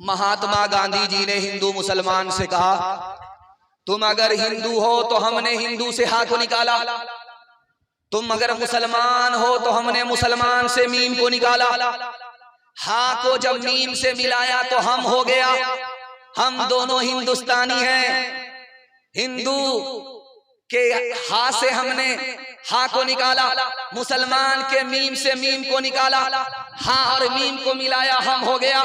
महात्मा गांधी जी ने हिंदू मुसलमान से कहा, तुम अगर हिंदू हो तो हमने हिंदू से हा को निकाला, तुम अगर मुसलमान हो तो हमने मुसलमान से मीम को निकाला। हा को जब मीम से मिलाया तो हम हो गया, हम दोनों हिंदुस्तानी हैं। हिंदू के हा से हमने हा को निकाला, मुसलमान के मीम से मीम को निकाला, हा और मीम को मिलाया, हम हो गया,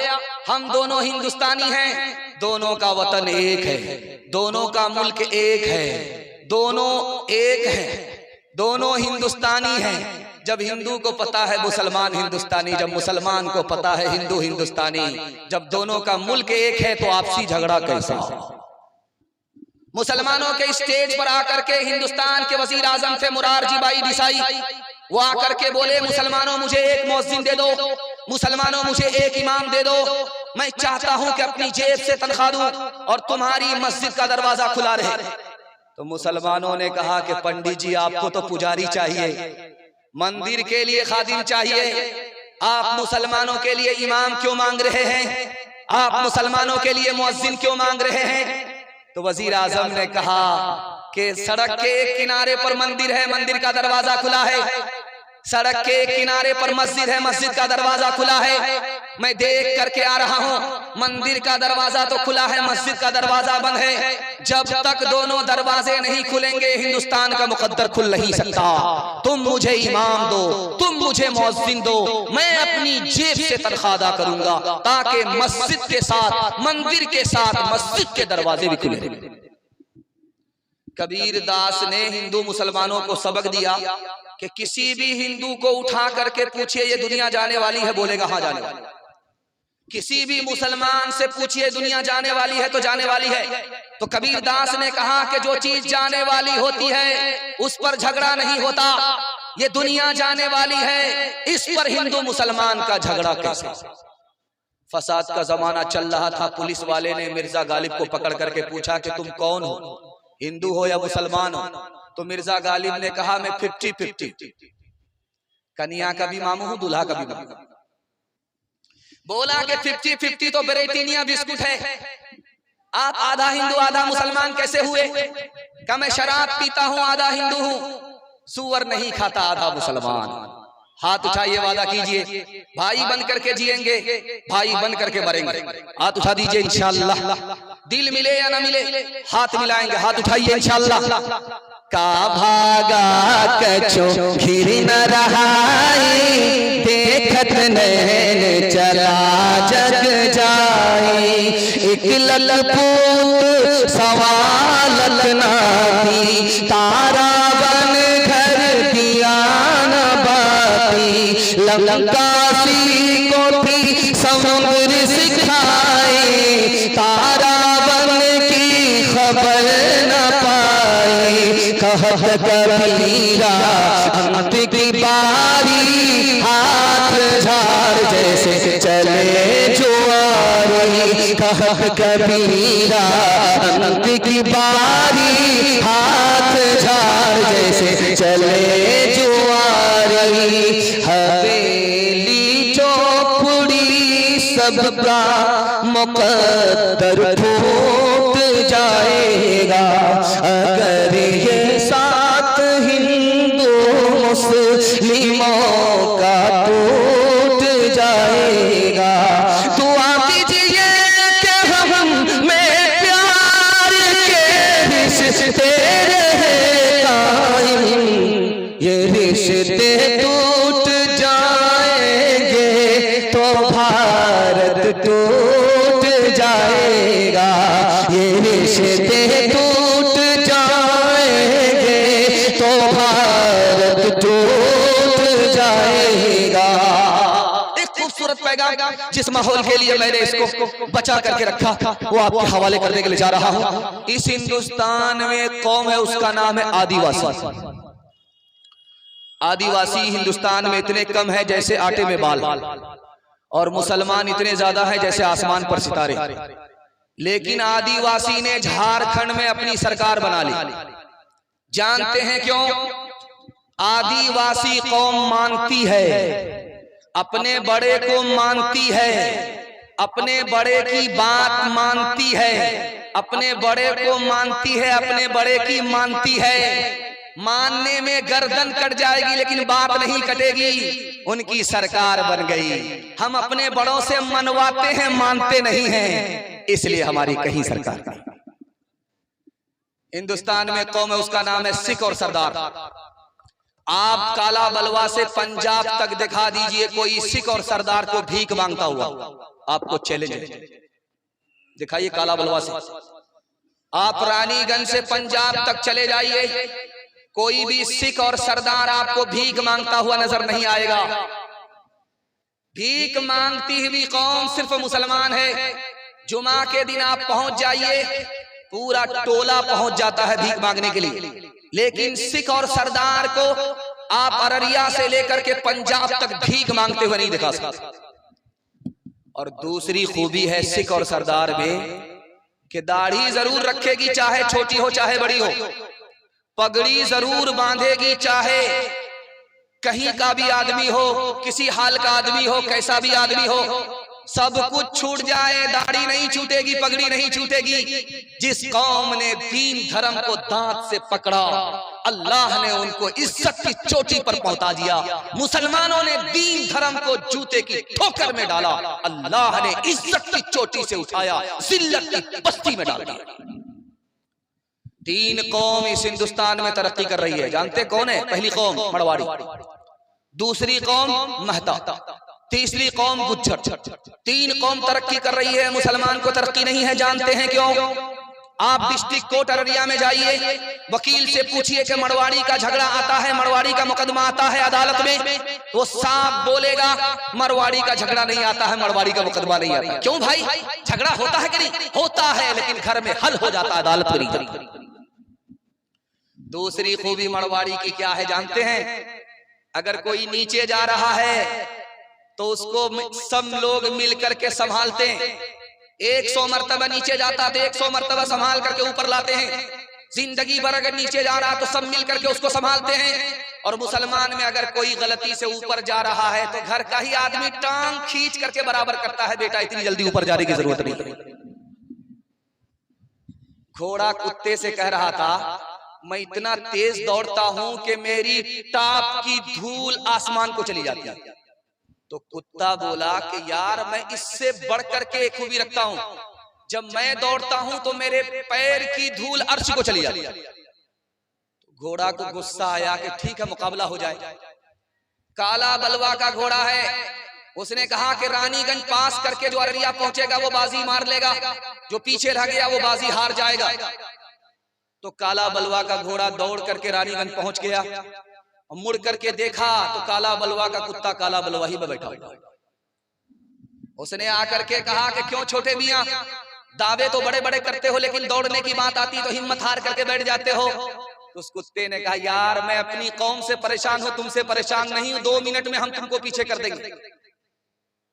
हम दोनों हिंदुस्तानी हैं। दोनों का वतन एक है, दोनों का मुल्क एक है, दोनों एक है, दोनों हिंदुस्तानी हैं। जब हिंदू को पता है मुसलमान हिंदुस्तानी, जब मुसलमान को पता है हिंदू हिंदुस्तानी, जब दोनों का मुल्क एक है तो आपसी झगड़ा कैसा? मुसलमानों के स्टेज पर आकर के हिंदुस्तान के वजीर आजम थे मुरारजी भाई देसाई, वो आकर के बोले, मुसलमानों मुझे एक मुअज्जिन दे दो, मुसलमानों मुझे एक इमाम दे दो, मैं चाहता हूं कि अपनी जेब से तनख्वाह दूं और तुम्हारी मस्जिद का दरवाजा खुला रहे। तो मुसलमानों ने कहा कि पंडित जी आपको तो पुजारी चाहिए, मंदिर के लिए खादिम चाहिए, आप मुसलमानों के लिए इमाम क्यों मांग रहे हैं? आप मुसलमानों के लिए मुअज्जिन क्यों मांग रहे हैं? तो वजीर आजम ने कहा कि सड़क के एक किनारे पर मंदिर है, मंदिर का दरवाजा खुला है, सड़क के एक किनारे पर मस्जिद है, मस्जिद का दरवाजा खुला है, मैं देख करके आ रहा हूं, मंदिर का दरवाजा तो खुला है, मस्जिद का दरवाजा बंद है। जब तक दोनों दरवाजे नहीं खुलेंगे हिंदुस्तान का मुकद्दर खुल नहीं सकता। तुम मुझे इमाम दो, तुम मुझे मुअज्जिन दो, मैं अपनी जेब से तनख्वाह अदा करूंगा ताकि मस्जिद के साथ, मंदिर के साथ मस्जिद के दरवाजे भी खुले। कबीर दास ने हिंदू मुसलमानों को सबक दिया कि किसी भी हिंदू को उठा करके पूछिए ये दुनिया जाने वाली है, बोलेगा हाँ जाने वाली। किसी भी मुसलमान से पूछिए दुनिया जाने वाली है तो जाने वाली है। तो कबीर दास ने कहा कि जो चीज जाने वाली होती है उस पर झगड़ा नहीं होता, ये दुनिया जाने वाली है, इस पर हिंदू मुसलमान का झगड़ा कैसे? फसाद का जमाना चल रहा था, पुलिस वाले ने मिर्जा गालिब को पकड़ करके पूछा कि तुम कौन हो, हिंदू हो या मुसलमान हो? तो मिर्जा गालिब ने कहा मैं 50-50, कन्या का भी मामू हूं, दूल्हा का भी मामू हूं। बोला कि 50-50 तो ब्रिटानिया बिस्कुट है, आप आधा हिंदू आधा मुसलमान कैसे हुए? क्या मैं शराब पीता हूं आधा हिंदू हूं, सुअर नहीं खाता आधा मुसलमान। हाथ उठाइए, वादा कीजिए, भाई बन करके जिएंगे, भाई बन करके मरेंगे। हाथ उठा दीजिए इंशाअल्लाह, दिल मिले या ना मिले हाथ मिलाएंगे, हाथ उठाइए इंशाअल्लाह। का भागा कछो खीर न रहाई, देखत नैन चला जग जाई, एक ललपूत सवालत नाती, तारा बन घर दिया न बाती, लंकासी को भी समुद्र सिखाए, तारा बन की खबर न पाए, कहत कबीरा अंत की बारी, हाथ झाड़ जैसे चले जुआरी, कहत कबीरा अंत की बारी, हाथ झाड़ जैसे चले जुआरी, हवेली चौपड़ी सबका मुकद्दर फूट जाएगा, अगर ये साथ हिंदू मुस्लिमों का टूट जाएगा। दुआ कीजिए कि हम में प्यार के रिश्ते रहे कायम, ये रिश्ते टूट जाएंगे तो भारत टूट जाएगा, ये रिश्ते टूट जाएंगे तो भारत टूट जाएगा। एक खूबसूरत पैगाम जिस माहौल के लिए मैंने इसको बचा करके रखा वो आपके हवाले करने के लिए जा रहा हूं। इस हिंदुस्तान में एक कौम है, उसका नाम है आदिवासी। आदिवासी हिंदुस्तान में इतने कम है जैसे आटे में बाल, और मुसलमान इतने ज्यादा है जैसे आसमान पर सितारे। लेकिन आदिवासी ने झारखंड में अपनी सरकार बना ली। जानते हैं क्यों? आदिवासी कौम मानती है, अपने बड़े को मानती है, अपने बड़े की बात मानती है, अपने बड़े को मानती है, अपने बड़े की मानती है। मानने में गर्दन कट जाएगी लेकिन बात नहीं कटेगी। उनकी सरकार बन गई। हम अपने बड़ों से मनवाते हैं, मानते नहीं हैं, इसलिए हमारी कहीं सरकार नहीं। हिंदुस्तान में कौम है, उसका नाम है सिख और सरदार। आप काला बलवा से पंजाब तक दिखा दीजिए कोई सिख और सरदार को भीख मांगता हुआ, आपको चैलेंज है, दिखाइए काला बलवा से। आप रानीगंज से पंजाब तक चले जाइए, कोई भी सिख और सरदार आपको भीख मांगता हुआ नजर नहीं आएगा। भीख मांगती हुई कौम सिर्फ मुसलमान है। जुमा के दिन आप पहुंच जाइए, पूरा टोला पहुंच जाता है भीख मांगने के लिए, लेकिन सिख और सरदार को आप अररिया से लेकर के पंजाब तक भीख मांगते हुए नहीं दिखा सकते। और दूसरी खूबी है सिख और सरदार में कि दाढ़ी जरूर रखेगी, चाहे छोटी हो चाहे बड़ी हो, पगड़ी जरूर बांधेगी, चाहे कहीं का भी आदमी हो, किसी हाल का आदमी हो, कैसा भी आदमी हो, सब कुछ छूट जाए, दाढ़ी नहीं छूटेगी, पगड़ी नहीं छूटेगी। जिस कौम ने दीन धर्म को दांत से पकड़ा, अल्लाह ने उनको इज्जत की चोटी पर पहुंचा दिया। मुसलमानों ने दीन धर्म को जूते की ठोकर में डाला, अल्लाह ने इज्जत की चोटी से उठाया, जिल्लत की बस्ती में डाल दिया। 3 कौम इस हिंदुस्तान में तरक्की कर रही है, जानते कौन है? पहली कौम मरवाड़ी, दूसरी कौम महता, तीसरी कौम गुज्जर। 3 कौम तरक्की कर रही है, मुसलमान को तरक्की नहीं है। जानते हैं क्यों? आप डिस्ट्रिक्ट कोर्ट अररिया में जाइए, वकील से पूछिए कि मरवाड़ी का झगड़ा आता है, मरवाड़ी का मुकदमा आता है अदालत में, तो साफ बोलेगा मरवाड़ी का झगड़ा नहीं आता है, मरवाड़ी का मुकदमा नहीं आता। क्यों भाई, झगड़ा होता है कि नहीं? होता है, लेकिन घर में हल हो जाता है, अदालत में नहीं। दूसरी खूबी मरवाड़ी की क्या है जानते हैं? अगर कोई नीचे जा रहा है तो उसको सब लोग मिल करके संभालते हैं। 100 मर्तबा नीचे जाता तो 100 मर्तबा संभाल करके ऊपर लाते हैं। जिंदगी भर अगर नीचे जा रहा तो सब मिल करके उसको संभालते हैं। और मुसलमान में अगर कोई गलती से ऊपर जा रहा है तो घर का ही आदमी टांग खींच करके बराबर करता है, बेटा इतनी जल्दी ऊपर जाने की जरूरत नहीं। घोड़ा कुत्ते से कह रहा था, मैं इतना तेज दौड़ता हूं कि मेरी टाप की धूल आसमान को चली जाती है। तो कुत्ता बोला कि यार मैं इससे बढ़ करके एक खूबी रखता हूं, जब मैं दौड़ता हूं तो मेरे पैर की धूल अर्श को चली जाती है। तो घोड़ा को गुस्सा आया कि ठीक है मुकाबला हो जाए। काला बलवा का घोड़ा है, उसने कहा कि रानीगंज पास करके जो अररिया पहुंचेगा वो बाजी मार लेगा, जो पीछे रह गया वो बाजी हार जाएगा। तो काला बलवा का घोड़ा दौड़ करके रानीगंज पहुंच गया, मुड़ करके देखा तो काला बलवा का कुत्ता काला बलवा ही में बैठा हुआ। उसने आकर के कहा कि क्यों छोटे मियां, दावे तो बड़े बड़े करते हो लेकिन दौड़ने की बात आती तो हिम्मत हार करके बैठ जाते हो। तो उस कुत्ते ने कहा यार मैं अपनी कौम से परेशान हूं, तुमसे परेशान नहीं हूं, 2 मिनट में हम तुमको पीछे कर देंगे।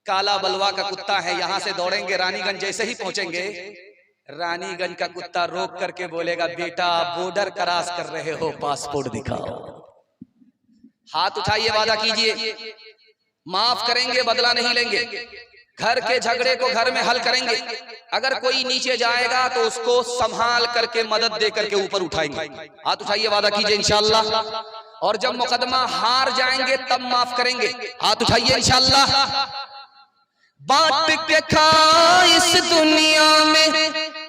काला बलवा का कुत्ता है, यहां से दौड़ेंगे, रानीगंज जैसे ही पहुंचेंगे, रानीगंज का कुत्ता रोक करके बोलेगा बेटा बॉर्डर क्रॉस कर रहे हो, पासपोर्ट दिखाओ। हाथ उठाइए, वादा कीजिए, माफ करेंगे, बदला नहीं लेंगे, घर के झगड़े को घर में हल करेंगे। अगर कोई नीचे जाएगा तो उसको संभाल करके मदद दे करके ऊपर उठाएंगे। हाथ उठाइए, वादा कीजिए इंशाअल्लाह। और जब मुकदमा हार जाएंगे तब माफ करेंगे। हाथ उठाइए इंशाअल्लाह। बांट के खा इस दुनिया में,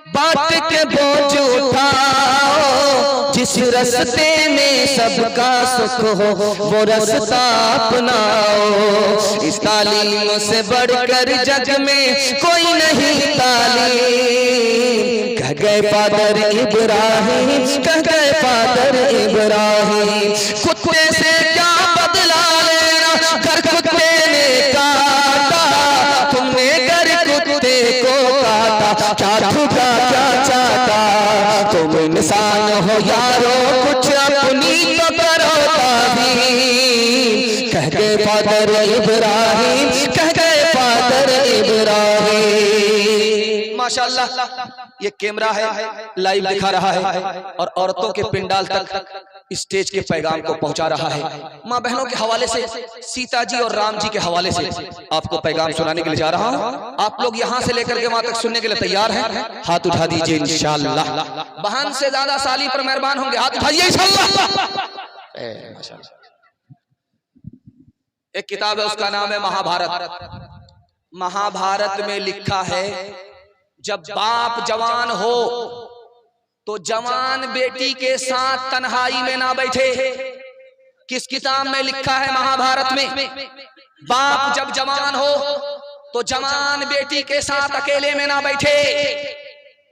बांट के बोझ उठाओ, जिस रस्ते में सबका सुख हो वो रास्ता अपनाओ। इस तालीम से बढ़कर जग में कोई नहीं तालीम। कह गए फादर इब्राहिम, कह गए फादर इब्राहिम, कुत्ते से क्या बदला लेना, घर कुत्ते ने काटा, तुमने घर कुत्ते को काटा, क्या ठुका क्या चाहता। तुम इंसान हो यारो, कुछ अपनी तो करो ताबीर। कह गए फादर इब्राहिम, कह गए फादर इब्राहिम। माशाअल्लाह, ये कैमरा है, लाइव दिखा रहा है और औरतों के पिंडाल तक स्टेज के पैगाम को पहुंचा रहा है। माँ बहनों के हवाले से, सीता जी और राम जी के हवाले से आपको पैगाम सुनाने के लिए जा रहा हूँ। आप लोग यहाँ से लेकर के वहां तक सुनने के लिए तैयार हैं? हाथ उठा दीजिए इंशाअल्लाह। बहन से ज्यादा साली पर मेहरबान होंगे, हाथ उठाइए इंशाअल्लाह। एक किताब है, उसका नाम है महाभारत। महाभारत में लिखा है, जब बाप जवान हो तो जवान बेटी के साथ तन्हाई में ना बैठे। किस किताब में लिखा है? महाभारत में। बाप जब जवान हो तो जवान बेटी के साथ अकेले में ना बैठे।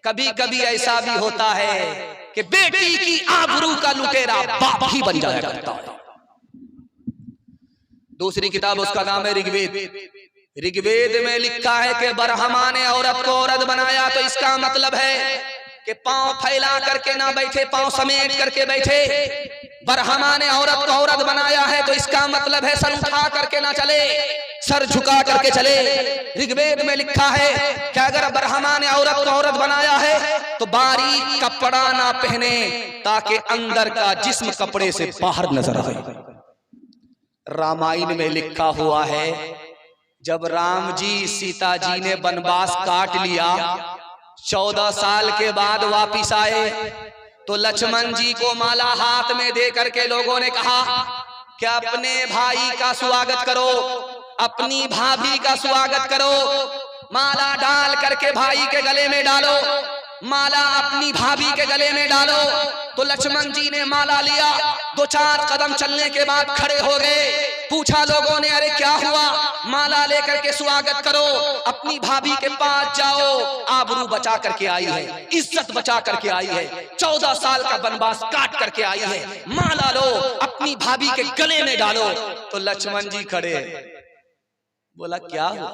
कभी कभी ऐसा भी होता है कि बेटी की आबरू का लुटेरा बाप ही बन जाया करता है। दूसरी किताब, उसका नाम है ऋग्वेद। ऋग्वेद में लिखा है कि ब्रह्मा ने औरत को औरत बनाया तो इसका मतलब है कि पांव फैला करके ना बैठे, पांव समेट करके बैठे। ब्रह्मा ने औरत को औरत बनाया है तो इसका मतलब है सर उठा करके ना चले, सर झुका करके चले। ऋग्वेद में लिखा है कि अगर ब्रह्मा ने औरत को औरत बनाया है तो बारीक कपड़ा ना पहने ताकि अंदर का जिस्म कपड़े से बाहर नजर आए। रामायण में लिखा हुआ है, जब राम जी सीता जी ने वनवास काट लिया, 14 साल के बाद वापिस आए तो लक्ष्मण जी को माला हाथ में दे करके लोगों ने कहा कि अपने भाई का स्वागत करो, अपनी भाभी का स्वागत करो, माला डाल करके भाई के गले में डालो, माला अपनी भाभी के गले में डालो। तो लक्ष्मण जी ने माला लिया, 2-4 कदम चलने के बाद खड़े हो गए। पूछा लोगों ने, अरे क्या हुआ? माला लेकर के स्वागत करो, अपनी भाभी के पास जाओ, आबरू बचा करके आई है, इज्जत बचा करके आई है, 14 साल का वनवास काट करके आई है, माला लो, अपनी भाभी के गले में डालो। तो लक्ष्मण जी खड़े, बोला क्या हुआ?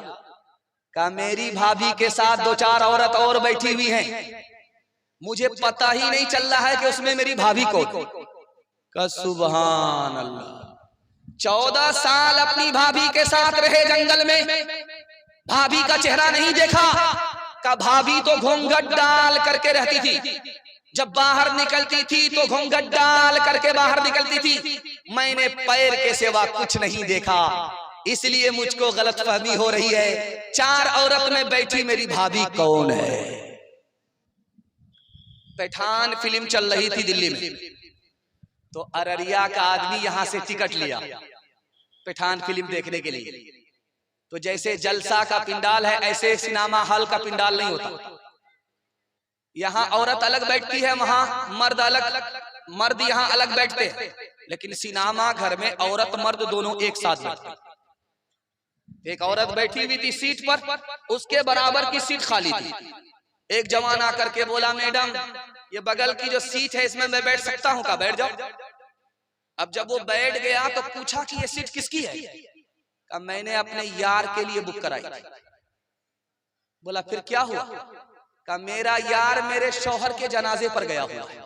कहा मेरी भाभी के साथ 2-4 औरत और बैठी हुई हैं, मुझे पता ही नहीं चल रहा है कि उसमें मेरी भाभी को। का सुभान अल्लाह, 14 साल अपनी भाभी के साथ रहे जंगल में, भाभी का चेहरा नहीं देखा। का भाभी तो घूंघट डाल करके रहती थी, जब बाहर निकलती थी तो घूंघट डाल करके बाहर निकलती थी। मैंने पैर के सिवा कुछ नहीं देखा, इसलिए मुझको गलतफहमी हो रही है। 4 औरत में बैठी मेरी भाभी कौन है? पठान फिल्म चल रही थी दिल्ली में, तो अररिया का आदमी यहां से टिकट लिया पठान फिल्म देखने के लिए। तो जैसे जलसा का पिंडाल है, ऐसे सिनेमा हॉल का पिंडाल नहीं होता। यहाँ औरत अलग बैठती है, वहां मर्द अलग, मर्द यहाँ अलग बैठते हैं। लेकिन सिनेमा घर में औरत मर्द दोनों एक साथ बैठते हैं। एक औरत बैठी हुई थी सीट पर, उसके बराबर की सीट खाली थी। एक जवान आकर के बोला, मैडम ये बगल की जो सीट है इसमें मैं बैठ सकता हूँ? का बैठ जाओ। अब जब वो बैठ गया तो पूछा कि ये सीट किसकी है? का मैंने अपने यार के लिए बुक कराई। बोला फिर क्या हुआ? का मेरा यार मेरे शौहर के जनाजे पर गया हुआ है।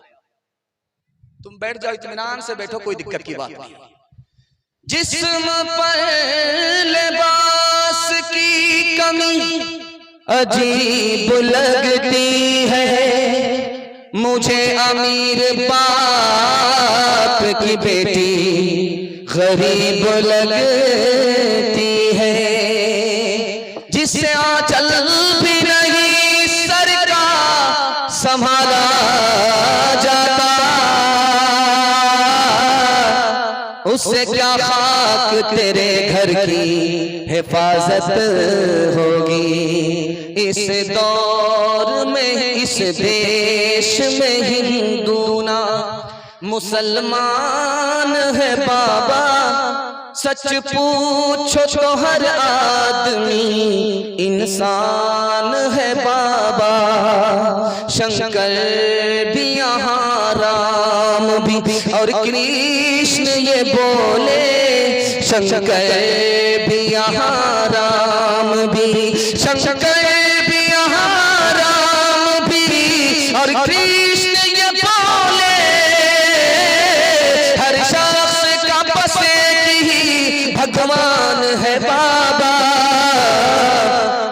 तुम बैठ जाओ, इत्मीनान से बैठो, कोई दिक्कत की बात नहीं। जिस्म पर लिबास की कमी अजीब लगती है, मुझे अमीर बाप की बेटी गरीब लगती है, जिससे आंचल भी नहीं सर का संभाला जाता, उससे क्या खाक तेरे घर की हिफाजत होगी। इस दौर में, इस देश में हिंदू ना मुसलमान है बाबा, सच पूछो तो हर आदमी इंसान है बाबा। शंकर भी यहाँ, राम भी और कृष्ण ये बोले, शंकर भी यहाँ राम भी, शंकर भी यहाँ राम भी और कृष्ण ये बोले, हर शख्स का बस एक ही भगवान है बाबा।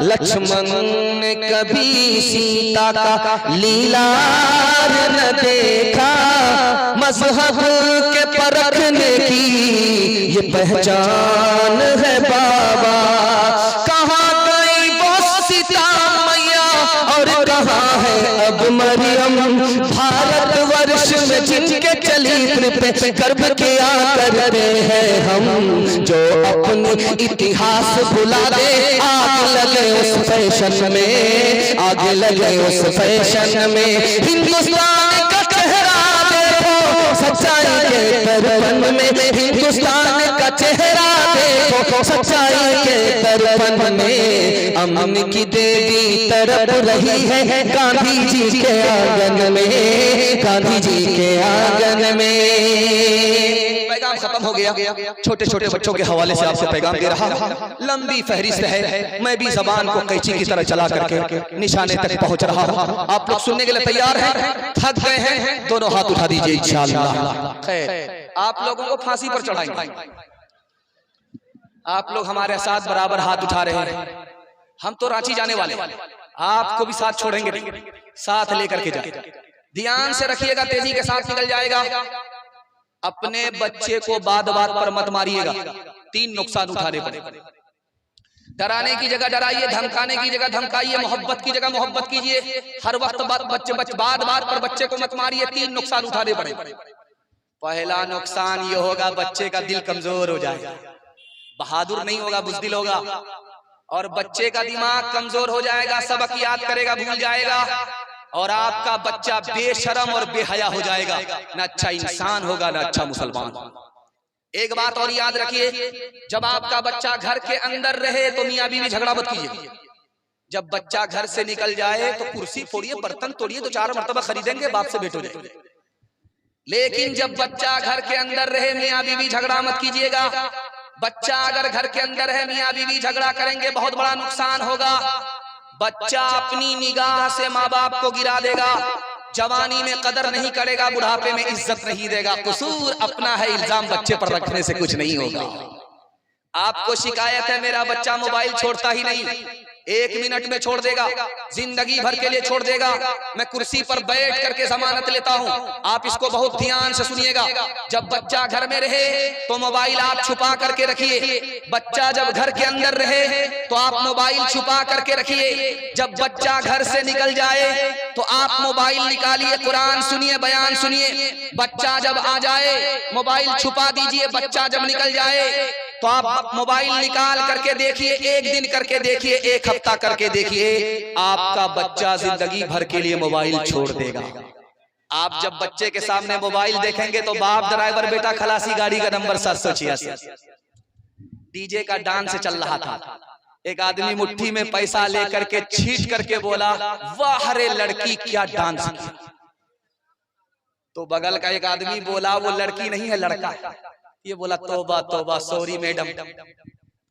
लक्ष्मण ने कभी सीता का लीलार न देखा, मजहब के परखने की ये पहचान है बाबा। कहाँ गई वो सीता मैया और कहाँ है अब मरियम, भारतवर्ष में जिनके चरित्र पे गर्व किया करते हैं हम, जो अपने इतिहास भुला दे आग लगे उस फैशन में, आग लगे उस फैशन में। हिंदुस्तान का चेहरा देखो सच्चाई के दर्पण में, हिंदुस्तान का चेहरा देखो सच्चाई के दर्पण में। अमन की देवी तड़प रही है गांधी जी के आंगन में, गांधी जी के आंगन में। पैगाम खत्म हो गया। छोटे छोटे बच्चों के हवाले से आपसे पैगाम दे रहा हूँ। लंबी फहरिस्त है, मैं भी जबान को कैंची की तरह चला करके निशाने तक पहुंच रहा हूँ। आप लोग सुनने के लिए तैयार हैं? थक गए हैं? दोनों हाथ उठा दीजिए इंशाअल्लाह। खैर, आप लोगों को फांसी पर चढ़ाएंगे। आप लोग हमारे साथ बराबर हाथ उठा रहे हैं। हम तो रांची जाने वाले, आपको भी साथ छोड़ेंगे नहीं, साथ लेकर के जाए। ध्यान से रखिएगा, तेजी के साथ निकल जाएगा। अपने बच्चे को बात बात पर मत मारिएगा, 3 नुकसान उठाने पड़ेंगे। डराने की जगह डराइए, धमकाने की जगह धमकाइए, मोहब्बत की जगह मोहब्बत कीजिए। हर वक्त बात बात पर बच्चे को मत मारिए, 3 नुकसान उठाने पड़ेंगे। पहला नुकसान ये होगा, बच्चे का दिल कमजोर हो जाएगा, बहादुर नहीं होगा, बुज़दिल होगा। और बच्चे का दिमाग कमजोर हो जाएगा, सबक याद करेगा भूल जाएगा। और आपका बच्चा बेशरम और बेहया हो जाएगा, ना अच्छा इंसान होगा ना अच्छा मुसलमान। एक बात और याद रखिए, जब आपका बच्चा घर के अंदर रहे तो मियां बीवी झगड़ा मत कीजिए। जब बच्चा घर से निकल जाए तो कुर्सी फोड़िए, बर्तन तोड़िए, तो 4 मरतबा खरीदेंगे, बाप से भेंट हो जाएगी। लेकिन जब बच्चा घर के अंदर रहे, मियां बीवी झगड़ा मत कीजिएगा। बच्चा अगर घर के अंदर है, मियां बीवी झगड़ा करेंगे, बहुत बड़ा नुकसान होगा। बच्चा अपनी निगाह से माँ बाप को गिरा देगा, जवानी में कदर नहीं करेगा, बुढ़ापे में इज्जत नहीं देगा। कसूर अपना है, इल्जाम बच्चे पर रखने से कुछ नहीं होगा। आपको शिकायत है मेरा बच्चा मोबाइल छोड़ता ही नहीं, 1 मिनट में छोड़ देगा, जिंदगी भर के लिए छोड़ देगा। मैं कुर्सी पर बैठ करके जमानत लेता हूँ, आप इसको बहुत ध्यान से सुनिएगा। जब बच्चा घर में रहे तो मोबाइल आप छुपा करके रखिए। बच्चा जब घर के अंदर रहे तो आप मोबाइल छुपा करके रखिए। जब बच्चा घर से निकल जाए तो आप मोबाइल निकालिए, कुरान सुनिए, बयान सुनिए। बच्चा जब आ जाए मोबाइल छुपा दीजिए, बच्चा जब निकल जाए तो आप मोबाइल निकाल करके देखिए, 1 दिन करके देखिए, 1 हफ्ता करके देखिए, आपका बच्चा जिंदगी भर के लिए मोबाइल छोड़ देगा। आप जब बच्चे के सामने मोबाइल देखेंगे तो बाप ड्राइवर, बेटा खलासी, गाड़ी का नंबर 786। डीजे का डांस चल रहा था, एक आदमी मुट्ठी में पैसा लेकर के छीट करके बोला, वाह रे लड़की क्या डांस किया। तो बगल का एक आदमी बोला, वो लड़की नहीं है लड़का है। ये बोला तौबा तौबा, सॉरी मैडम।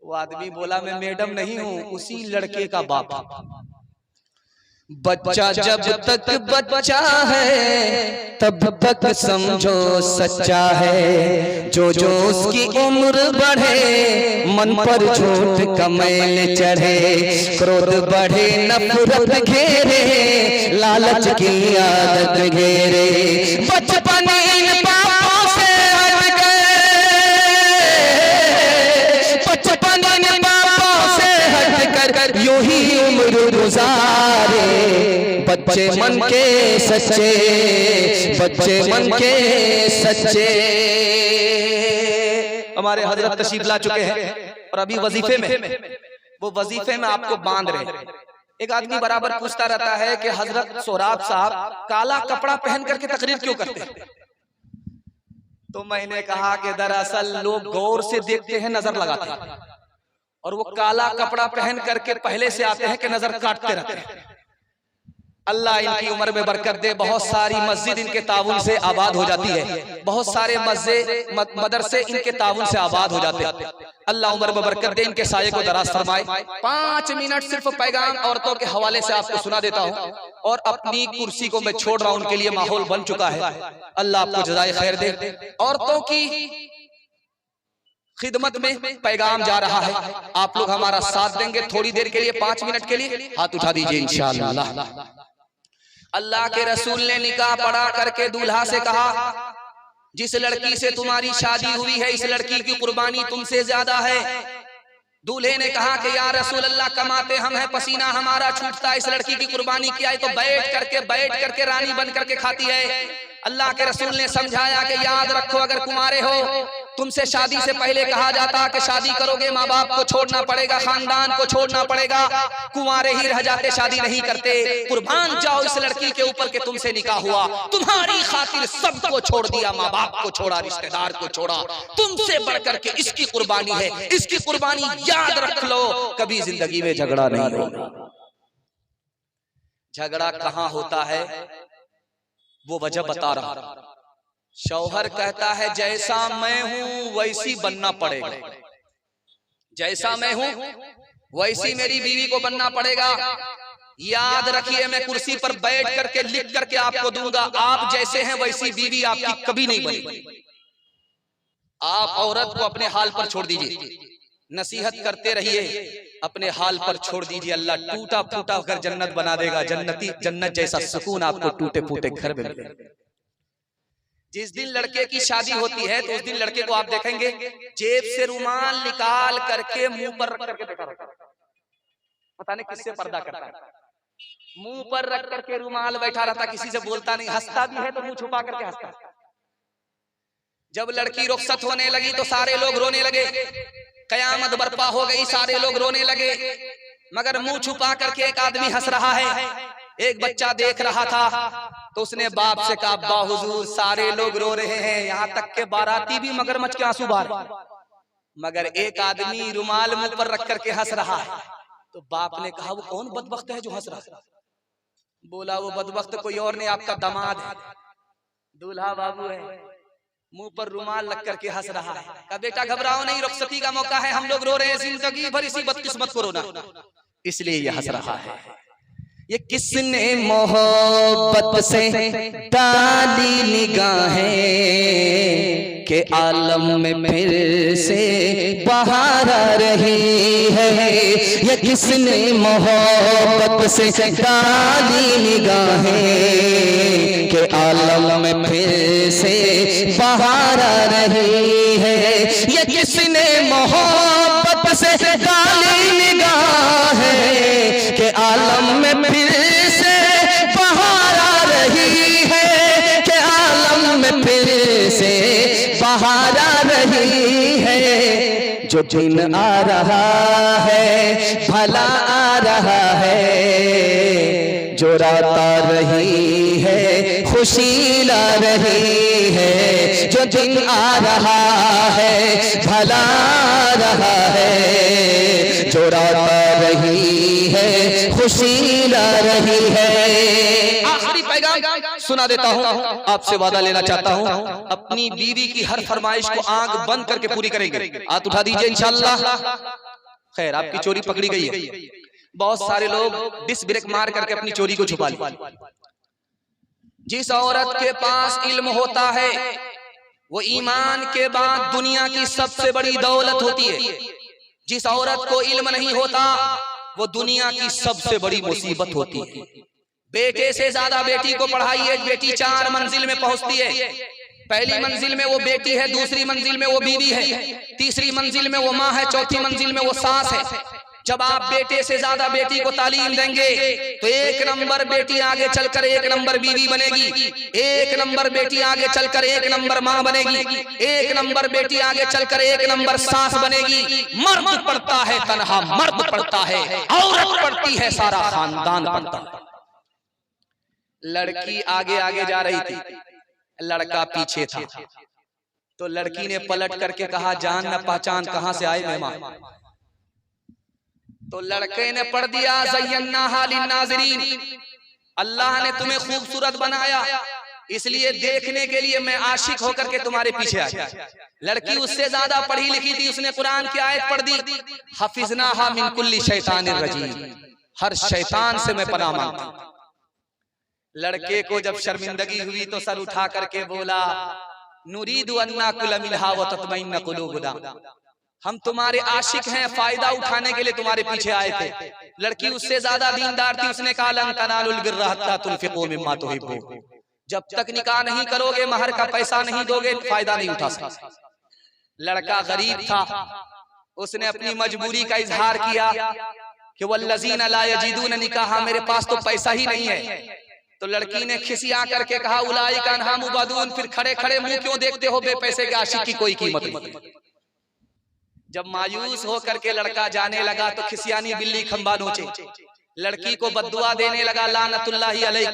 वो आदमी बोला, मैं मैडम नहीं हूँ, उसी लड़के का बाप। बच्चा जब तक बच्चा है तब तक समझो सच्चा है, जो जो उसकी उम्र बढ़े मन पर झूठ का मैल चढ़े, क्रोध बढ़े नफरत घेरे, लालच की आदत घेरे। बचपन इन पापों से हट गए, बचपन इन पापों से हट कर यूं ही उम्र गुजारे। बच्चे मन के सच्चे, बच्चे मन के सच्चे। हमारे हजरत तशरीफ ला चुके हैं और अभी वजीफे में, वो वजीफे में आपको बांध रहे। एक आदमी बराबर पूछता रहता है कि हजरत सोहराब साहब काला कपड़ा पहन करके तकरीर क्यों करते हैं? तो मैंने कहा कि दरअसल लोग गौर से देखते हैं, नजर लगाते हैं, और वो काला कपड़ा पहन करके पहले से आते हैं कि नजर काटते रहते हैं। अल्लाह इनकी उम्र में बरकत दे। बहुत सारी मस्जिद इनके ताउन से आबाद हो जाती है, बहुत सारे मदरसे इनके ताउन से आबाद हो जाते हैं। अल्लाह उम्र में बरकत दे, इनके साये को दराज फरमाए। 5 मिनट सिर्फ पैगाम औरतों के हवाले से आपको सुना देता हूँ, और अपनी कुर्सी को मैं छोड़ रहा हूँ, उनके लिए माहौल बन चुका है। अल्लाह आपको जज़ाए खैर दे। औरतों की खिदमत में पैगाम जा रहा है, आप लोग हमारा साथ देंगे थोड़ी देर के लिए, 5 मिनट के लिए। हाथ उठा दीजिए इंशाअल्लाह। अल्लाह के रसूल ने निकाह पढ़ा करके दूल्हा से कहा, जिस लड़की से तुम्हारी शादी हुई है इस लड़की की कुर्बानी तुमसे ज्यादा है। दूल्हे ने कहा कि या रसूल अल्लाह, कमाते हम हैं, पसीना हमारा छूटता है, इस लड़की की कुर्बानी किया है तो बैठ करके रानी बन करके खाती है। अल्लाह के रसूल ने समझाया कि याद रखो, अगर कुंवारे हो तुमसे शादी से पहले कहा जाता कि शादी करोगे माँ बाप को छोड़ना पड़ेगा, खानदान को छोड़ना पड़ेगा, कुंवारे ही रह जाते, शादी नहीं करते। कुर्बान जाओ इस लड़की के ऊपर के तुमसे निकाह हुआ, तुम्हारी खातिर सबको छोड़ दिया, माँ बाप को छोड़ा, रिश्तेदार को छोड़ा, तुमसे बढ़कर के इसकी कुर्बानी है, इसकी कुर्बानी याद रख लो, कभी जिंदगी में झगड़ा नहीं होगा। झगड़ा कहाँ होता है वो वजह बता रहा। शौहर कहता है जैसा मैं हूं वैसी बनना पड़ेगा, जैसा मैं हूं वैसी मेरी बीवी को बनना पड़ेगा। याद रखिए, मैं कुर्सी पर बैठ करके लिख करके आपको दूंगा, आप जैसे हैं वैसी बीवी आपकी कभी नहीं बनेगी। आप औरत को अपने हाल पर छोड़ दीजिए, नसीहत करते रहिए, अपने हाल पर छोड़ दीजिए। अल्लाह टूटा फूटा घर जन्नत बना देगा, जन्नत जैसा सुकून आपको टूटे फूटे घर में मिलेगा। जिस दिन लड़के की शादी होती है तो उस दिन लड़के को आप देखेंगे जेब से रुमाल निकाल करके मुंह पर रख करके बैठा रहता है, पता नहीं किससे पर्दा करता है, मुंह पर रख करके रुमाल बैठा रहता, किसी से बोलता नहीं, हंसता भी है तो मुंह छुपा करके हंसता। जब लड़की रुखसत होने लगी तो सारे लोग रोने लगे, कयामत बर्पा हो गई, सारे लोग रोने लगे, मगर मुंह छुपा करके एक आदमी हंस रहा है। एक बच्चा देख रहा था तो उसने बाप से कहा, अब्बा हुजूर सारे लोग रो रहे हैं, यहाँ तक के बाराती भी मगरमच्छ के आंसू बहा रहे, मगर एक आदमी रुमाल मुंह पर रख करके हंस रहा है। तो बाप ने कहा, वो कौन बदबख्त है जो हंस रहा है? बोला, वो बदबख्त कोई और नहीं, आपका दामाद है, दूल्हा बाबू है, मुंह पर रुमाल रख करके हंस रहा है। कहा, बेटा घबराओ नहीं, रुखसती का मौका है, हम लोग रो रहे हैं, जिंदगी भर इसी बदकिस्मत को रोना, इसलिए ये हंस रहा है। ये किसने मोहब्बत से डाली निगाहें के आलम में फिर से बहार आ रही है। ये किसने मोहब्बत से डाली निगाहें के आलम में फिर से बहार आ रही है। ये किसने मोहब्बत से डाली निगाहें के आलम में फिर से बहार आ रही है, के आलम में फिर से बहार आ रही है। जो दिन आ रहा है भला आ रहा है, जो रात आ रही है खुशी ला रही है। जो दिन आ रहा है भला आ रहा है, जो रात आ रही है खुशी ला रही है। आखिरी पैगाम सुना देता हूँ, आपसे वादा लेना चाहता हूँ, अपनी बीवी की हर फरमाइश को आंख बंद करके पूरी करेंगे। हाथ उठा दीजिए इंशाअल्लाह। खैर, आपकी चोरी पकड़ी गई है, बहुत सारे लोग डिस ब्रेक मार करके अपनी चोरी को छुपा ली। जिस औरत के पास इल्म होता है वो ईमान के बाद दुनिया की सबसे बड़ी दौलत होती है। जिस औरत को इल्म नहीं होता वो दुनिया की सबसे बड़ी मुसीबत होती है। बेटे से ज्यादा बेटी को पढ़ाइए, बेटी 4 मंजिल में पहुंचती है। पहली मंजिल में वो बेटी है, दूसरी मंजिल में वो बीवी है, तीसरी मंजिल में वो माँ है, चौथी मंजिल में वो सास है। जब आप बेटे से ज्यादा बेटी को तालीम देंगे तो 1 नंबर बेटी आगे चलकर 1 नंबर बीवी बनेगी, 1 नंबर बेटी आगे चलकर 1 नंबर माँ बनेगी, 1 नंबर बेटी आगे चलकर 1 नंबर सास बनेगी। मर्द पढ़ता है तन्हा मर्द पढ़ता है, औरत पढ़ती है सारा खानदान पढ़ता है। लड़की आगे आगे जा रही थी, लड़का पीछे था, तो लड़की ने पलट करके कहा, जान न पहचान कहां से आए मेहमान। तो लड़के ने पढ़ दिया, ज़य्यन्नाहा लिन्नाज़िरीन, अल्लाह ने तुम्हें खूबसूरत बनाया, इसलिए देखने के लिए मैं आशिक होकर के तुम्हारे पीछे आया। लड़की उससे ज्यादा पढ़ी लिखी थी, उसने कुरान की आयत पढ़ दी, हफिज़नाहा मिन कुल्ली शैतानिर रजीम, हर शैतान से मैं पनाह मांगता हूं। लड़के को जब शर्मिंदगी हुई तो सर उठा करके बोला, नुरीदु अन नाकुल मिनहा व तत्मइन्न कुलूबुना, हम तुम्हारे आशिक हैं, फायदा उठाने के लिए तुम्हारे पीछे आए थे। लड़की उससे ज्यादा दीनदार थी, उसने कहा लन तनालुल बिर्रा हत्ता तुनफिकू मिम्मा तुहिब्बून, जब तक निकाह नहीं करोगे, महर का पैसा नहीं दोगे, फायदा नहीं उठा सकते। लड़का गरीब था, उसने अपनी मजबूरी का इजहार किया कि वल्लज़ीना ला यजिदून निकाह, मेरे पास तो पैसा ही नहीं है। तो लड़की ने खिसिया करके कहा उलाइका अन्हा मुबादून, फिर खड़े खड़े मुंह क्यों देखते हो, बेपैसे के आशिक की कोई कीमत नहीं। जब मायूस होकर के लड़का जाने लगा तो खिसियानी बिल्ली खंबा नोचे, लड़की को बद्दुआ देने लगा, लानतुल्लाहि अलैक,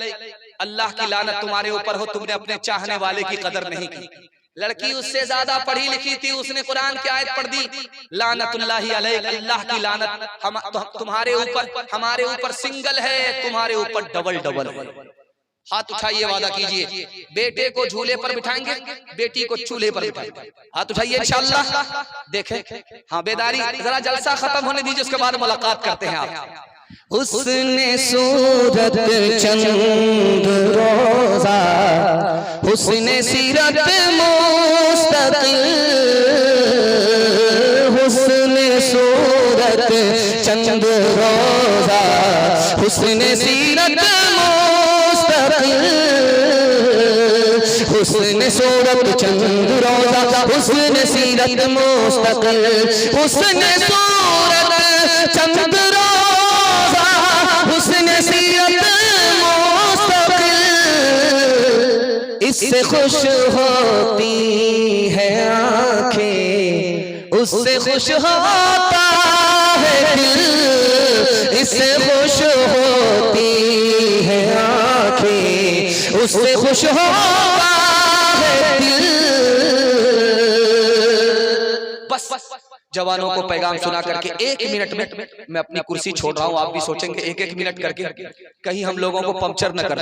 अल्लाह की लानत तुम्हारे ऊपर हो, तुमने अपने चाहने वाले की कदर नहीं की। लड़की उससे ज्यादा पढ़ी लिखी थी, उसने कुरान की आयत पढ़ दी, लानतुल्लाहि अलैक, अल्लाह की लानत तुम्हारे ऊपर, हमारे ऊपर सिंगल है, तुम्हारे ऊपर डबल डबल है। हाथ उठाइए, वादा कीजिए, बेटे को झूले पर बिठाएंगे, बेटी को चूल्हे पर बिठाएंगे। हाथ उठाइए इंशाअल्लाह। देखें, हाँ बेदारी, जरा जलसा खत्म होने दीजिए, उसके बाद मुलाकात करते हैं आप। हुस्ने सूरत चंद रोजा, हुस्ने सीरत मुस्तकिल, हुस्ने सूरत चंद रोजा, हुस्ने सीरत मुस्तकिल, हुस्ने सूरत चंद रोजा, हुस्ने सीरत मुस्तकिल, हुस्ने सूरत चंद रोजा, हुस्ने सीरत मुस्तकिल, इससे खुश होती है आंखें, उससे खुश होता है दिल, इससे खुश होती है आंखें, उससे खुश होता है दिल। बस जवानों को पैगाम सुना करके 1 मिनट में मैं अपनी कुर्सी छोड़ रहा हूँ। आप भी सोचेंगे 1-1 मिनट करके कहीं हम लोगों को पंक्चर न कर।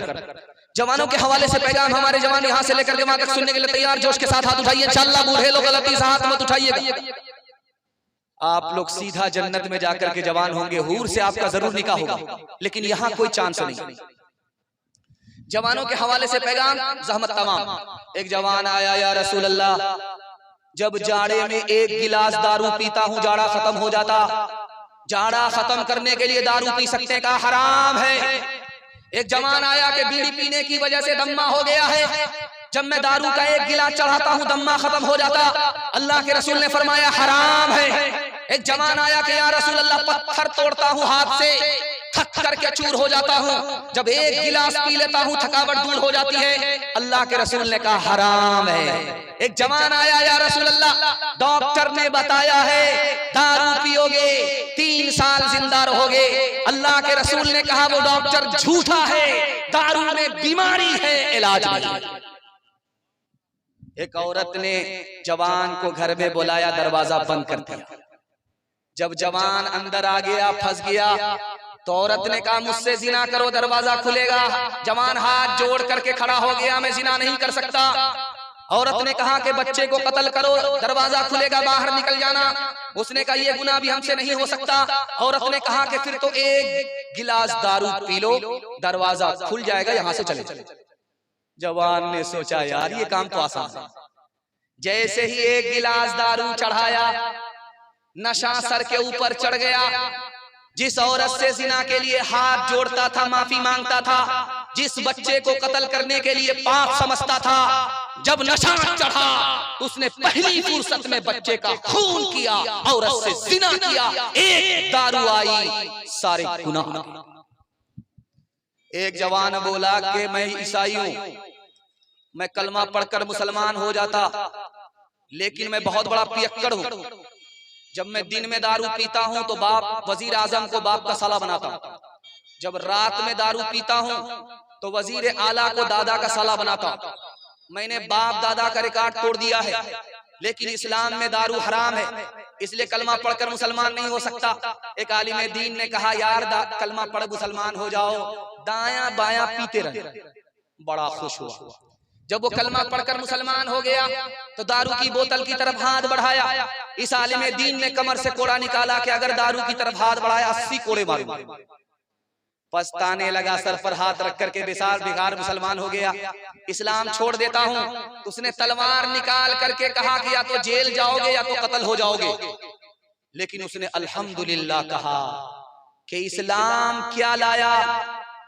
जवानों के हवाले से पैगाम, हमारे जवान यहाँ से लेकर के वहां तक सुनने के लिए तैयार, जोश के साथ हाथ उठाइए इंशाअल्लाह। बूढ़े लोग गलती से हाथ मत उठाइएगा। आप लोग सीधा जन्नत में जाकर के जवान होंगे, हूर से आपका जरूर निकाह होगा, लेकिन यहाँ कोई चांस नहीं। जवानों के हवाले से पैगाम, जहमत तमाम। एक जवान आया, या रसूल अल्लाह, जब जाड़े में 1 गिलास दारू पीता हूँ जाड़ा खत्म हो जाता, जाड़ा खत्म करने के लिए दारू पी सकते का हराम है। एक जवान आया कि बीड़ी पीने की वजह से दम्मा हो गया है, जब मैं दारू का 1 गिलास चढ़ाता हूँ दम्मा खत्म हो जाता, अल्लाह के रसूल ने फरमाया हराम है। एक जवान आया कि या रसूल अल्लाह, पत्थर तोड़ता हूँ हाथ से, थक करके चूर हो जाता हूँ, जब 1 गिलास पी लेता हूँ थकावट दूर हो जाती है, अल्लाह के रसूल ने कहा हराम है। एक जवान आया, या रसूल अल्लाह, डॉक्टर ने बताया है दारू पियोगे 3 साल जिंदा रहोगे, अल्लाह के रसूल ने कहा वो डॉक्टर झूठा है, दारू में बीमारी है, इलाज नहीं। एक औरत ने जवान को घर में बुलाया, दरवाजा बंद कर दिया। जब जवान अंदर आ गया, फंस गया, तो औरत ने कहा मुझसे जिना करो दरवाजा खुलेगा। जवान हाथ जोड़ करके खड़ा हो गया, मैं जिना नहीं कर सकता। औरत ने कहा कि बच्चे को कत्ल करो दरवाजा खुलेगा, बाहर निकल जाना। उसने कहा ये गुनाह भी हमसे नहीं हो सकता। औरत ने कहा कि फिर तो 1 गिलास दारू पी लो, दरवाजा खुल जाएगा, यहां से चले चले। जवान ने सोचा यार ये काम तो आसान है। जैसे ही 1 गिलास दारू चढ़ाया, नशा सर के ऊपर चढ़ गया। जिस औरत से जिना के लिए हाथ जोड़ता था, माफी मांगता था, जिस बच्चे को कत्ल करने के लिए पाप समझता था, जब नशा चढ़ा उसने पहली फुर्सत में बच्चे का खून किया, औरत से जिना किया। 1 दारू आई, सारे गुनाह। एक जवान बोला कि मैं ईसाई हूं, मैं कलमा पढ़कर मुसलमान हो जाता, लेकिन मैं बहुत बड़ा पियक्कड़ हूं। जब मैं दिन में दारू पीता हूं तो बाप वजीर आजम को बाप का साला बनाता हूं, जब रात में दारू पीता हूं तो वजीर आला को दादा का साला बनाता हूं। मैंने बाप दादा का रिकॉर्ड तोड़ दिया है, लेकिन इस्लाम में दारू हराम है, इसलिए कलमा पढ़कर मुसलमान नहीं हो सकता। एक आलिम दीन ने कहा यार कलमा पढ़ मुसलमान हो जाओ, दायां बायां पीते रहे। बड़ा खुश हुआ। जब वो कलमा पढ़कर मुसलमान हो गया तो दारू की बोतल की तरफ हाथ बढ़ाया। इस आलिम दीन ने कमर से कोड़ा निकाला कि अगर दारू की तरफ हाथ बढ़ाया 80 कोड़े मारूंगा। पछताने लगा, सर पर हाथ रख करके बेकार मुसलमान हो गया। इस्लाम छोड़ देता हूँ। उसने तलवार निकाल करके कहा कि या तो जेल जाओगे या तो कत्ल हो जाओगे, लेकिन उसने अल्हम्दुलिल्लाह कहा कि इस्लाम क्या लाया,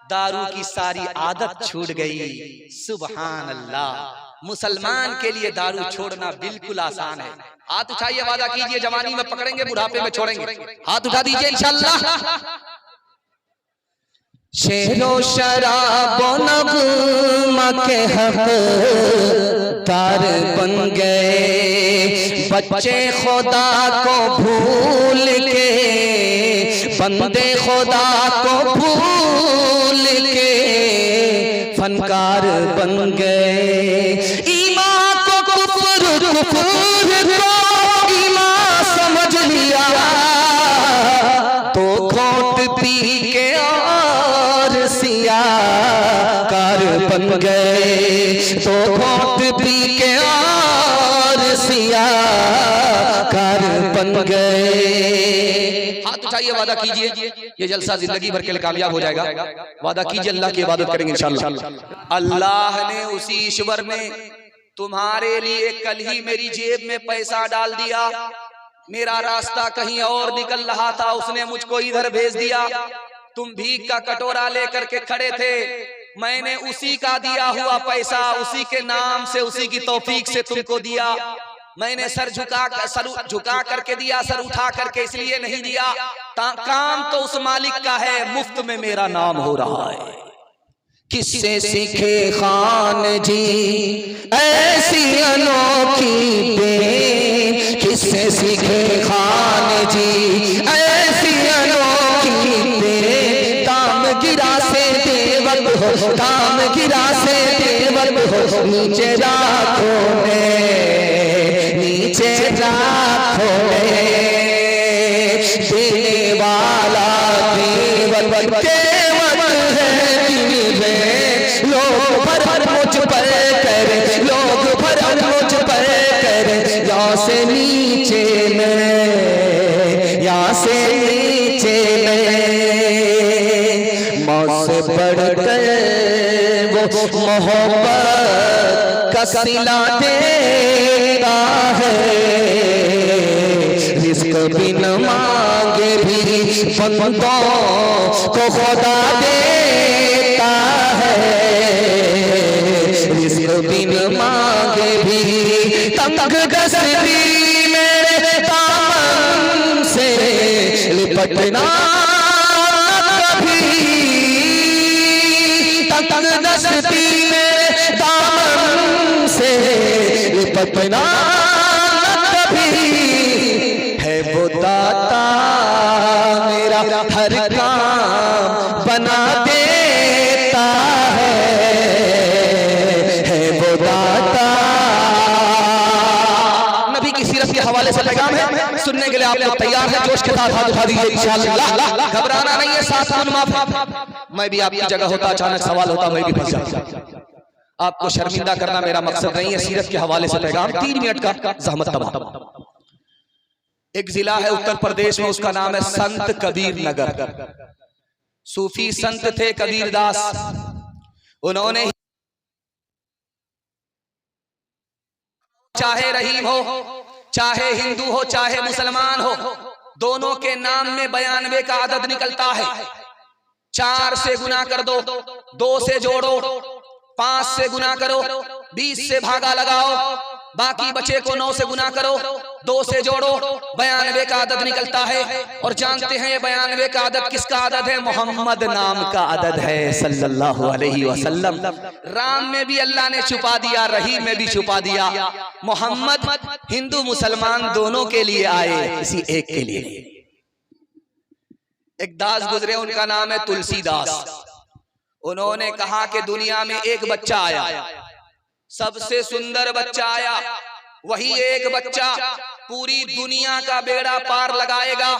दारू की सारी आदत छूट गई। सुभान अल्लाह। मुसलमान के लिए दारू छोड़ना बिल्कुल आसान है। हाथ उठाइए, वादा कीजिए जवानी में पकड़ेंगे, बुढ़ापे में छोड़ेंगे। हाथ उठा दीजिए इंशाअल्लाह। शेरो शराबो नगमा के हकदार बन गए, बच्चे खुदा को भूल के, बंदे खुदा को भूल के फनकार बन गए। ईमान को कुफ्र, कुफ्र को ईमान समझ लिया, तो घोंट पी के और सिया कार बन गए, तो घोंट पी के और सिया कार बन गए। हाथ उठाइए, वादा कीजिए ये जलसा जिंदगी भर के लिए कामयाब हो जाएगा। वादा कीजिए अल्लाह की इबादत करेंगे इंशाअल्लाह। अल्लाह ने उसी ईश्वर ने तुम्हारे लिए कल ही मेरी जेब में पैसा डाल दिया। मेरा रास्ता कहीं और निकल रहा था, उसने मुझको इधर भेज दिया। तुम भीख का कटोरा लेकर के खड़े थे, मैंने उसी का दिया हुआ पैसा उसी के नाम से, उसी की तौफीक से तुमको दिया। मैंने सर झुका करके दिया, सर उठा करके इसलिए नहीं दिया। काम तो उस मालिक का है, मुफ्त में मेरा नाम हो रहा है। किससे सीखे खान जी ऐसी अनोखी देन, किससे सीखे खान जी ऐसी अनोखी देन। काम गिरा से देवत हो, काम गिरा से देवत हो, नीचे राखो ने, नीचे राखो ने। देने वाला देवत केवल है दिल में, लोग भर मुझ पर कर, लोग भर मुझ पर कर। यहाँ से नीचे में, यहाँ से नीचे में, मौत से बढ़कर वो मोहब्बत का सिला देता है। रिस्क बिन मांगे भी बंदों को खुदा देता है, रिस्क बिन मांगे भी। तंग दस्ती मेरे दामन से लिपटना कभी, तंग दस्ती मेरे दामन से लिपटना कभी। है वो दाता मेरा हर काम बना देता है वो दाता। नबी की सीरत के हवाले से पैगाम है, सुनने के लिए आप लोग तैयार हैं? जोश के साथ हाथ उठा दीजिए इंशाअल्लाह। घबराना नहीं है, साथ माफ। मैं भी आपकी जगह होता, अचानक सवाल होता, मैं भी फंस जाता। आपको शर्मिंदा करना मेरा मकसद नहीं है। सीरत के हवाले से पैगाम 3 मिनट का, जहमत तमाम। एक जिला है उत्तर प्रदेश में, उसका नाम है संत कबीर नगर। सूफी संत थे कबीर दास। उन्होंने चाहे रहीम हो, चाहे हिंदू हो, चाहे मुसलमान हो, दोनों के नाम में 92 का आदद निकलता है। 4 से गुना कर दो, 2 से जोड़ो, 5 से गुना करो, 20 से भागा लगाओ, बाकी बचे को 9 से गुना करो, 2 से जोड़ो, 92 का आदद निकलता है। और जानते हैं ये 92 का आदद किसका आदद है? मोहम्मद नाम का आदद है सल्लल्लाहु अलैहि वसल्लम। राम में भी अल्लाह ने छुपा दिया, रहीम में भी छुपा दिया। मोहम्मद हिंदू मुसलमान दोनों के लिए आए, किसी एक के लिए नहीं। एक दास गुजरे, उनका नाम है तुलसीदास। उन्होंने कहा कि दुनिया में एक बच्चा आया, सबसे सुंदर बच्चा आया, वही एक बच्चा पूरी दुनिया का बेड़ा पार लगाएगा।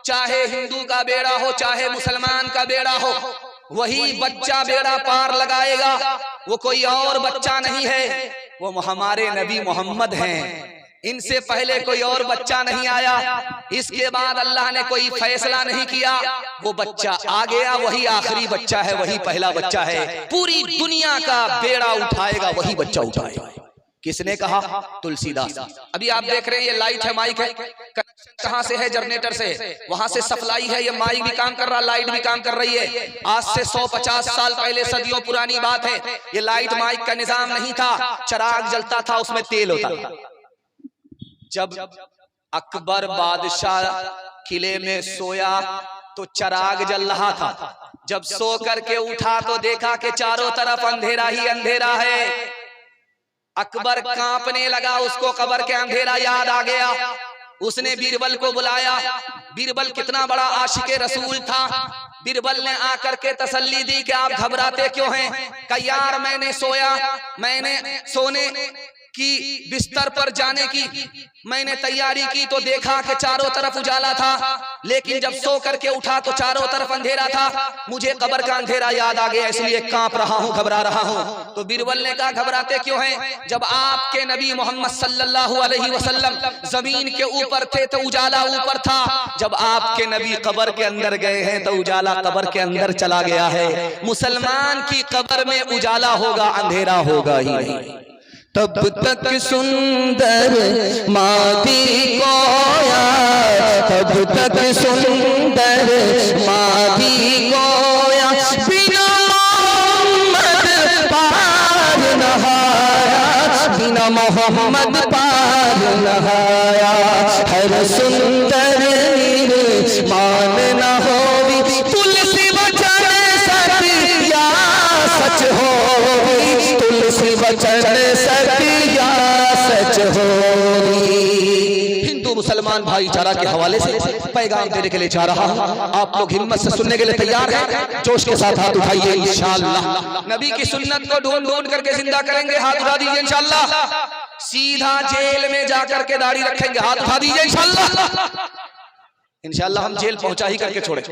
चाहे हिंदू का बेड़ा हो, चाहे मुसलमान का बेड़ा हो, वही बच्चा बेड़ा पार लगाएगा। वो कोई और बच्चा नहीं है, वो हमारे नबी मोहम्मद हैं। इनसे पहले कोई और बच्चा नहीं आया, इसके बाद अल्लाह ने कोई फैसला नहीं किया, वो बच्चा आ गया, वही आखिरी बच्चा है, वही पहला बच्चा है। पूरी दुनिया का बेड़ा उठाएगा वही बच्चा उठाएगा। किसने कहा? तुलसीदास। अभी आप देख रहे हैं ये लाइट है, माइक है, कनेक्शन कहां से है? जनरेटर से, वहां से सप्लाई है, ये माइक भी काम कर रहा, लाइट भी काम कर रही है। आज से 150 साल पहले, सदियों पुरानी बात है, ये लाइट माइक का निजाम नहीं था, चराग जलता था, उसमें तेल होता था। जब अकबर बादशाह किले में सोया तो चराग जल रहा था। जब सो करके उठा तो देखा कि चारों तरफ अंधेरा ही अंधेरा है। अकबर कांपने लगा, उसको कब्र के अंधेरा याद आ गया। उसने बीरबल को बुलाया। बीरबल कितना बड़ा आशिके रसूल था। बीरबल ने आकर के तसल्ली दी कि आप घबराते क्यों हैं? कहा यार मैंने सोया, मैंने सोने की बिस्तर पर जाने की मैंने तैयारी की तो देखा कि चारों तरफ उजाला था, लेकिन जब सो करके उठा तो चारों तरफ अंधेरा था। मुझे कब्र का अंधेरा याद आ गया, इसलिए कांप रहा हूं, घबरा रहा हूं। तो बीरबल ने कहा घबराते क्यों हैं? जब आपके नबी मोहम्मद सल्लल्लाहु अलैहि वसल्लम जमीन के ऊपर थे तो उजाला ऊपर था, जब आपके नबी कब्र के अंदर गए हैं तो उजाला कब्र के अंदर चला गया है। मुसलमान की कब्र में उजाला होगा, अंधेरा होगा ही नहीं। तब तक सुंदर मादी गोया, तब तक सुंदर मादी गोया, बिना मोहम्मद पार नहाया, बिना मोहम्मद पार नहाया। हर सुंदर मान न होवी, तुलसी वचन सत्या सच होवी, तुलसी वचन सत्या सच होवी। हिंदू मुसलमान भाईचारा के हवाले से पैगाम देने के लिए जा रहा हूं। आप लोग हिम्मत से सुनने के लिए तैयार हैं? जोश के साथ हाथ उठाइए इंशाअल्लाह। नबी की सुन्नत को ढूंढ ढूंढ करके जिंदा करेंगे, हाथ उठा दीजिए इंशाअल्लाह। सीधा जेल में जाकर के दाढ़ी रखेंगे, हाथ उठा दीजिए इंशाअल्लाह। इंशाअल्लाह हम जेल पहुंचा ही करके छोड़े।